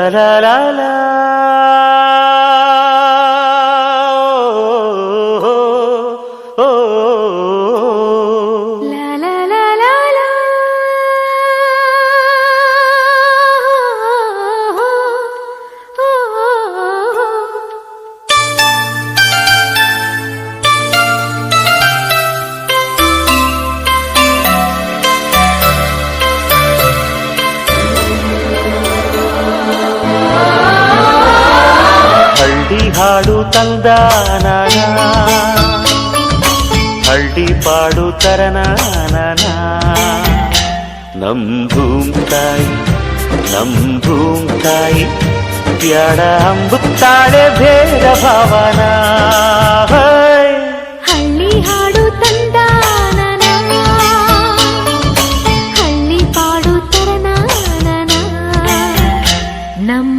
La la la, oh, oh, oh. La la la la la. ಹಳ್ಳಿ ಹಾಡು ತಂದಾನ, ಹಳ್ಳಿ ಪಾಡು ತರನಾನ. ನಮ್ ಭೂಮ್ತಾಯಿ ಬ್ಯಾಡ ಅಂಬುತ್ತಾಳೆ ಭೇದ ಭಾವನ. ಹಳ್ಳಿ ಹಾಡು ತಂದಾನನ, ಹಳ್ಳಿ ಪಾಡು ತರನಾನನ. ನಮ್